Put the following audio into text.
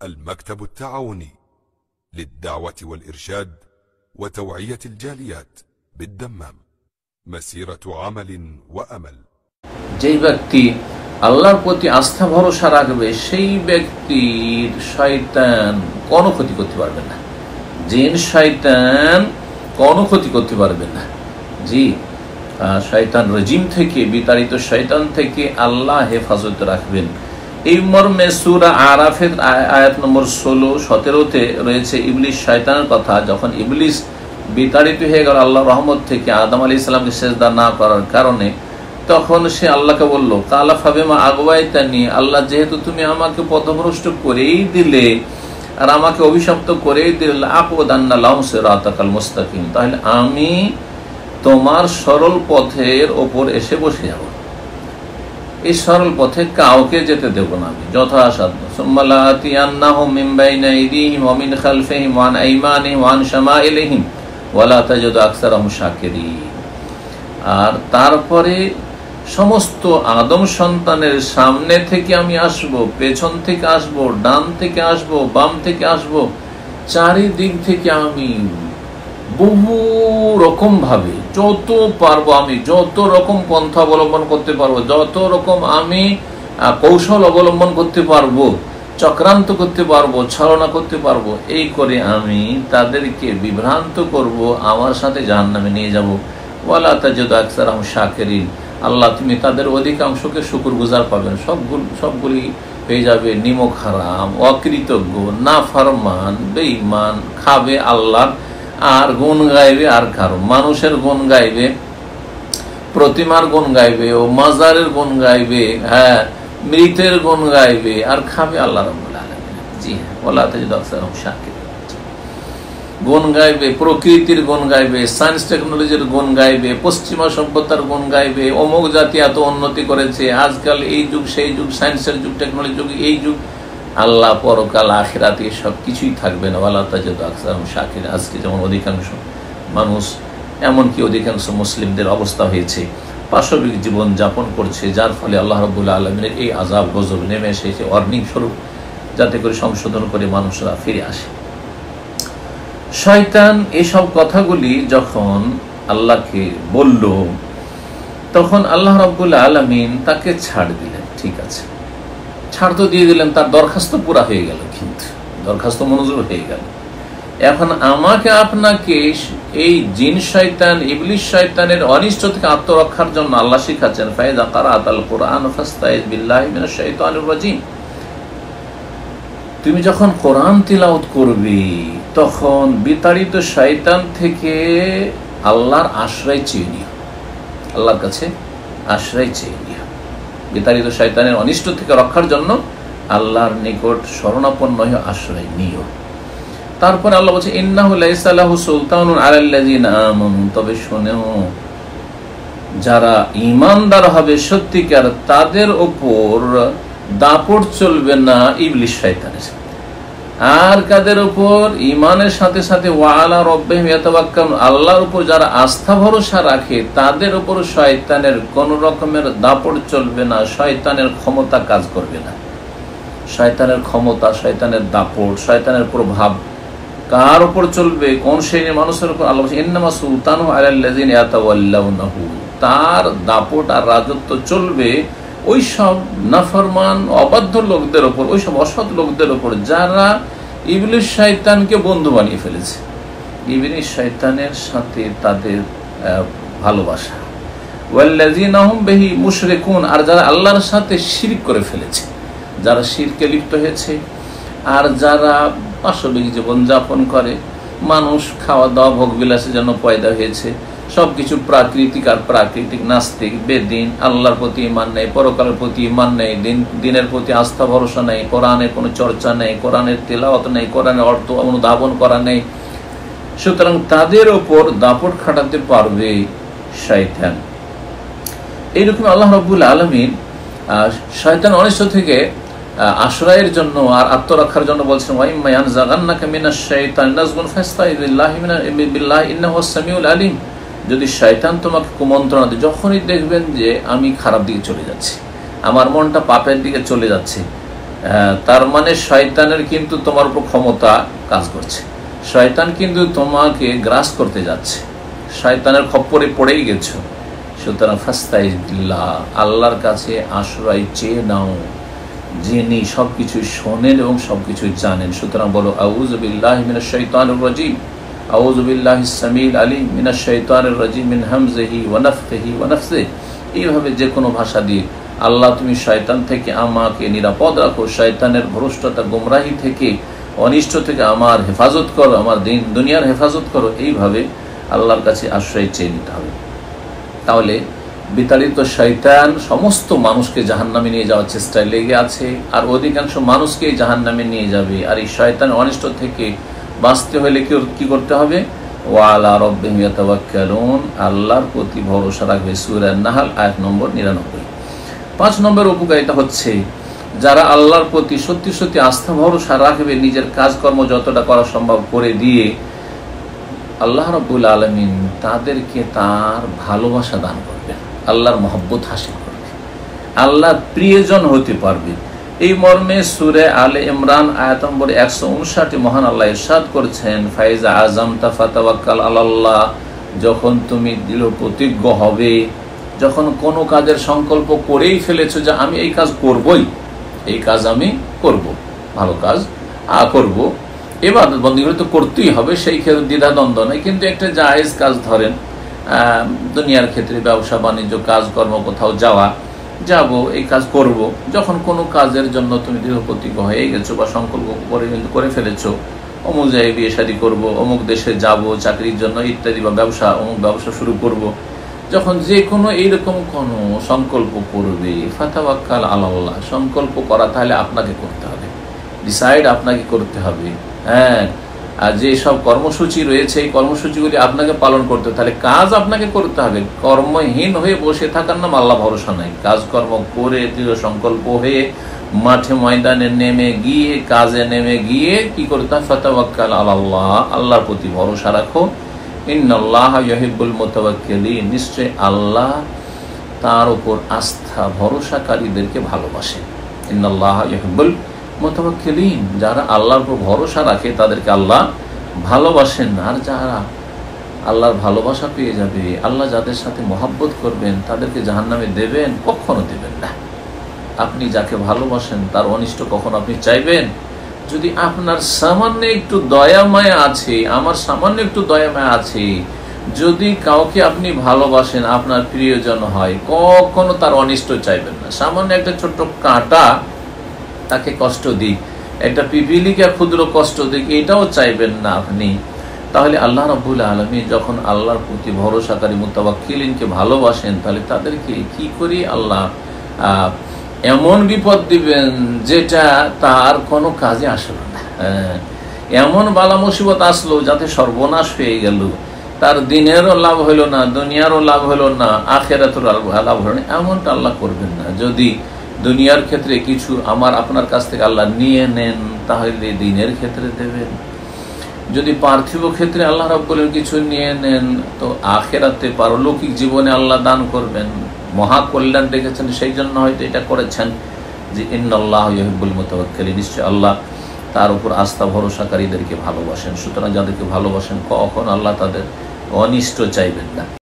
المكتب التعاوني للدعوة والإرشاد وتوعية الجاليات بالدمام، مسيرة عمل وأمل। যেই ব্যক্তি আল্লাহর প্রতি আস্থা ভরসা রাখবে সেই ব্যক্তির শয়তান কোনো ক্ষতি করতে পারবে না, জিন শয়তান কোনো ক্ষতি করতে পারবে না। জি, শয়তান রজিম থেকে, বিতাড়িত শয়তান থেকে আল্লাহ হেফাজত রাখবেন। এই মর্মে সূরা আরাফের আয়াত নম্বর 16-17-তে রয়েছে ইবলিস শয়তানের কথা। যখন ইবলিস বিতাড়িত হয়ে গেল আল্লাহর রহমত থেকে আদম আলাইহিস সালামকে সিজদা না করার কারণে, তখন সে আল্লাহকে বলল, কালা ফাবিমা আগওয়াইতানি, আল্লাহ যেহেতু তুমি আমাকে পথভ্রষ্ট করেই দিলে আর আমাকে অভিশপ্ত করেই দিলে, আকউদান্না লাহুম সিরাতাকাল মুস্তাকিম, তাহলে আমি তোমার সরল পথের ওপর এসে বসে যাব। এই সরল পথে কাউকে যেতে দেব না আমি যথাসাধ্য। সুম্মা লাআতিয়ান্নাহুম মিন বাইনি আইদিহিম ওয়া মিন খালফিহিম ওয়া আন আইমানিহিম ওয়া আন শামাইলিহিম ওয়া লা তাজিদু আকসারাহুম শাকিরিন। আর তারপরে সমস্ত আদম সন্তানের সামনে থেকে আমি আসব, পেছন থেকে আসব, ডান থেকে আসব, বাম থেকে আসব, চারিদিক থেকে আমি বহু রকম ভাবে যত পারবো, আমি যত রকম পন্থা অবলম্বন করতে পারবো, যত রকম আমি কৌশল অবলম্বন করতে পারবো, চক্রান্ত করতে পারবো, ছলনা করতে পারবো, এই করে আমি তাদেরকে বিভ্রান্ত করব, আমার সাথে জাহান্নামে নিয়ে যাব। ওয়ালা তাজিদু আকসারাহুম শাকিরিন, আল্লাহ তুমি তাদের অধিকাংশকে শুকরগুজার পাবেন, সবগুলি হয়ে যাবে নিমক হারাম, অকৃতজ্ঞ, নাফরমান, বেঈমান, খাবে আল্লাহর আর গুণ গাইবে আর কারো, মানুষের গুণ গাইবে, প্রতিমার গুণ গাইবে, ও মাজারের গুণ গাইবে, হ্যাঁ মৃতের গুণ গাইবে আর খাবে আল্লাহ রাব্বুল আলামিন। জি হ্যাঁ, ওয়ালা তাজিদু আকসারাহুম শাকিরিন, গুণ গাইবে, প্রকৃতির গুণ গাইবে, সায়েন্স টেকনোলজির গুণ গাইবে, পশ্চিমা সভ্যতার গুণ গাইবে, অমুক জাতি এত উন্নতি করেছে, আজকাল এই যুগ সেই যুগ, সায়েন্সের যুগ, টেকনোলজির যুগ, এই যুগ। আল্লাহ পরকাল আখিরাতে সব কিছুই থাকবে না। ওয়ালা তাজিদু আকসারাহুম শাকিরিন। আজকে যেমন অধিকাংশ মানুষ, এমনকি অধিকাংশ মুসলিমদের অবস্থা হয়েছে, পাশবিক জীবন যাপন করছে, যার ফলে আল্লাহ রাব্বুল আলামিনের এই আযাব গজব নেমে এসেছে ওয়ার্নিং স্বরূপ, যাতে করে সংশোধন করে মানুষরা ফিরে আসে। শয়তান এসব কথাগুলি যখন আল্লাহকে বলল, তখন আল্লাহ রাব্বুল আলামিন তাকে ছাড় দিলেন। ঠিক আছে, ছাড় তো দিয়ে দিলেন, তার দরখাস্ত পুরা হয়ে গেল, কিন্তু দরখাস্ত মঞ্জুর হয়ে গেল। এখন আমাকে আপনাকে এই জিন শয়তান, ইবলিস শয়তানের অনিষ্ট থেকে আত্মরক্ষার জন্য আল্লাহ শিখাচ্ছেন, ফাইযা ক্বারাআতাল কুরআন ফাস্তাইয বিল্লাহি মিনাশ শাইতানির রাজিম। তুমি যখন কোরআন তিলাওয়াত করবে তখন বিতাড়িত শয়তান থেকে আল্লাহর আশ্রয় চেয়ে নিও, আল্লাহর কাছে আশ্রয় চেয়ে নিও। বিতাড়িত শয়তানের অনিষ্ট থেকে রক্ষার জন্য আল্লাহর নিকট শরণাপন্ন হয়ে আশ্রয় নিও। তারপরে আল্লাহ বলছে, ইন্নাহু লাইসা লাহু সুলতানুন আলাল্লাযিনা আমানু, তবে শোনো, যারা ঈমানদার হবে সত্যিকার, তাদের উপর দাপট চলবে না ইবলিস শয়তানের। আর কাদের উপর? ঈমানের সাথে সাথে ওয়া আলা রাব্বিহিম ইয়াতাওয়াক্কালুন, আল্লাহর উপর যারা আস্থা ভরসা রাখে তাদের উপর শয়তানের কোন রকমের দাপট চলবে না, শয়তানের ক্ষমতা কাজ করবে না। শয়তানের ক্ষমতা, শয়তানের দাপট, শয়তানের প্রভাব কার উপর চলবে? কোন শ্রেণীর মানুষের উপর? আল্লাহ বলেন, ইন্নামা সুলতানুহু আলাল্লাযিনা ইয়াতাওয়াল্লাউনাহু, তার দাপট আর রাজত্ব চলবে ওই সব নাফরমান, অবাধ্য লোকদের ওপর, ওই সব অসৎ লোকদের ওপর যারা ইবলিস শয়তানকে বন্ধু বানিয়ে ফেলেছে। ইবলিস শয়তানের সাথে তাদের ভালোবাসা, ওয়াল্লাযিনা হুম বিহি মুশরিকুন, আর যারা আল্লাহর সাথে শিরক করে ফেলেছে, যারা শিরকে লিপ্ত হয়েছে, আর যারা পাশবিক জীবন যাপন করে, মানুষ খাওয়া দাওয়া ভোগ বিলাসের জন্য পয়দা হয়েছে, সবকিছু প্রাকৃতিক আর প্রাকৃতিক, নাস্তিক, বেদিন, আল্লাহর প্রতি ঈমান নেই, পরকালের প্রতি ঈমান নেই, দিনের প্রতি আস্থা ভরসা নেই, কোরআনের কোনো চর্চা নেই, কোরআনের তেলাওয়াত নেই, কোরআনের অর্থ অনুধাবন করা নেই। সুতরাং তাদের ওপর দাপট খাটাতে পারবে শয়তান। এইরকম আল্লাহ রাব্বুল আলামিন শয়তান অনিষ্ট থেকে আশ্রয়ের জন্য আর আত্মরক্ষার জন্য বলছেন, ওয়াইম্মা ইয়ানজাগান্নাকা মিনাশ শাইতানি নাজগুন ফাস্তাইয বিল্লাহি ইন্নাহু আস-সামিউল আলিম, যদি শয়তান তোমাকে কুমন্ত্রণা দেয়, যখনই দেখবেন যে আমি খারাপ দিকে চলে যাচ্ছি, আমার মনটা পাপের দিকে চলে যাচ্ছে, তার মানে শয়তানের কিন্তু তোমার উপর ক্ষমতা কাজ করছে, শয়তান কিন্তু তোমাকে গ্রাস করতে যাচ্ছে, শয়তানের খপ্পরে পড়েই গেছো। সুতরাং ফাস্তাইজ বিল্লাহ, আল্লাহর কাছে আশ্রয় চেয়ে নাও, যিনি সবকিছু শোনেন এবং সবকিছু জানেন। সুতরাং বলো আউযু বিল্লাহি মিনাশ শাইতানির রাজিম, আউযু বিল্লাহিস সামিউল আলিম মিনাশ শাইতানির রাজিম মিন হামজিহি ওয়া নাফখিহি ওয়া নাফসিহি। এইভাবে যে কোনো ভাষা দিয়ে আল্লাহ তুমি শয়তান থেকে আমাকে নিরাপদ রাখো, শয়তানের ভ্রষ্টতা গোমরাহি থেকে অনিষ্ট থেকে আমার হেফাজত করো, আমার দিন দুনিয়ার হেফাজত করো। এইভাবে আল্লাহর কাছে আশ্রয় চেয়ে নিতে হবে। তাহলে বিতাড়িত শয়তান সমস্ত মানুষকে জাহান্নামে নিয়ে যাওয়ার চেষ্টায় লেগে আছে, আর অধিকাংশ মানুষকেই জাহান্নামে নিয়ে যাবে। আর এই শয়তান অনিষ্ট থেকে বাঁচতে হলে কি করতে হবে? ওয়া আলা রাব্বিহিম ইয়াতাওয়াক্কালুন, আল্লাহর প্রতি ভরসা রাখবে। সূরা নাহল আয়াত নম্বর 99। 5 নম্বর উপকারিতা হচ্ছে, যারা আল্লাহর প্রতি সত্যি সত্যি আস্থা ভরসা রাখবে, নিজের কাজকর্ম যতটা করা সম্ভব করে দিয়ে আল্লাহ রাব্বুল আলামিন তাদেরকে তার ভালোবাসা দান করবে, আল্লাহর মহব্বত হাসিল করবে, আল্লাহর প্রিয়জন হতে পারবে। এই মর্মে সূরা আলে ইমরান আয়াত নম্বর 159 মহান আল্লাহ ইরশাদ করেছেন, ফাইজা আযামতা ফাতাওয়াক্কাল আলাল্লাহ, যখন তুমি দৃঢ় প্রতিজ্ঞ হবে, যখন কোনো কাজের সংকল্প করেই ফেলেছো যে আমি এই কাজ করবই, এই কাজ আমি করব, ভালো কাজ করব, ইবাদত বন্দেগী তো করতেই হবে, সেই ক্ষেত্রে দ্বিধাদ্বন্দ্ব নেই। কিন্তু একটা জায়েজ কাজ ধরেন দুনিয়ার ক্ষেত্রে ব্যবসা বাণিজ্য কাজকর্ম, কোথাও যাব এই কাজ করব, যখন কোনো কাজের জন্য তুমি দৃঢ় প্রতিজ্ঞ হয়ে গেছো বা সংকল্প করে ফেলেছো, অমুক জায়গায় বিয়ে শাদী করবো, অমুক দেশে যাব চাকরির জন্য ইত্যাদি, বা ব্যবসা অমুক ব্যবসা শুরু করব, যখন যে কোনো এইরকম কোনো সংকল্প করবে, ফাতাওয়াক্কাল আলাল্লাহ, সংকল্প করা তাহলে আপনাকে করতে হবে, ডিসাইড আপনাকে করতে হবে। হ্যাঁ, আর যে সব কর্মসূচি রয়েছে এই কর্মসূচিগুলি আপনাকে পালন করতে, তাহলে কাজ আপনাকে করতে হবে। কর্মহীন হয়ে বসে থাকার নাম আল্লাহ ভরসা নাই। কাজকর্ম করে দৃঢ় সংকল্প হয়ে মাঠে ময়দানে নেমে গিয়ে, কাজে নেমে গিয়ে কি করতে হবে? ফাতাওয়াক্কাল আলাল্লাহ, আল্লাহর প্রতি ভরসা রাখো। ইন্নাল্লাহা ইউহিব্বুল মুতাওয়াক্কিলিন, নিশ্চয় আল্লাহ তার উপর আস্থা ভরসাকারীদেরকে ভালোবাসেন। ইন্নাল্লাহা ইউহিব্বুল মুতাওয়াক্কিলিন, যারা আল্লাহর উপর ভরসা রাখে তাদেরকে আল্লাহ ভালোবাসেন। আর যারা আল্লাহর ভালোবাসা পেয়ে যাবে, আল্লাহ যাদের সাথে মহব্বত করবেন, তাদেরকে জাহান্নামে দেবেন? কখনো দেবেন না। আপনি যাকে ভালোবাসেন তার অনিষ্ট কখনো আপনি চাইবেন? যদি আপনার সামান্য একটু দয়া মায়া আছে, আমার সামান্য একটু দয়া মায়া আছে, যদি কাউকে আপনি ভালোবাসেন, আপনার প্রিয়জন হয়, কখনো তার অনিষ্ট চাইবেন না। সামান্য একটা ছোট্ট কাঁটা তাকে কষ্ট দিক, একটা পিপিলিকা ক্ষুদ্র কষ্ট দিক, এটাও চাইবেন না আপনি। তাহলে আল্লাহ রাব্বুল আলামিন যখন আল্লাহর প্রতি ভরসাকারী মুতাওয়াক্কিলিনকে ভালোবাসেন, তাহলে তাদেরকে কি করে আল্লাহ এমন বিপদ দিবেন যেটা তার কোনো কাজে আসলো না। এমন বালা মুসিবত আসলো যাতে সর্বনাশ হয়ে গেল, তার দিনেরও লাভ হইল না, দুনিয়ারও লাভ হইল না, আখিরাতের লাভ হইল না, এমনটা আল্লাহ করবেন না। যদি দুনিয়ার ক্ষেত্রে কিছু আপনার কাছ থেকে আল্লাহ নিয়ে নেন, তাহলে দিনের ক্ষেত্রে দেবেন। যদি পার্থিব ক্ষেত্রে আল্লাহ রাব্বুল কিছু নিয়ে নেন, তো আখিরাতে পারলৌকিক জীবনে আল্লাহ দান করবেন, মহা কল্যাণ রেখেছেন, সেই জন্য হয়তো এটা করেছেন যে ইন্নাল্লাহা ইউহিব্বুল মুতাওয়াক্কিলিন, নিশ্চয় আল্লাহ তার উপর আস্থা ভরসাকারীদেরকে ভালোবাসেন। সুতরাং যাদেরকে ভালোবাসেন কখন আল্লাহ তাদের অনিষ্ট চাইবেন না।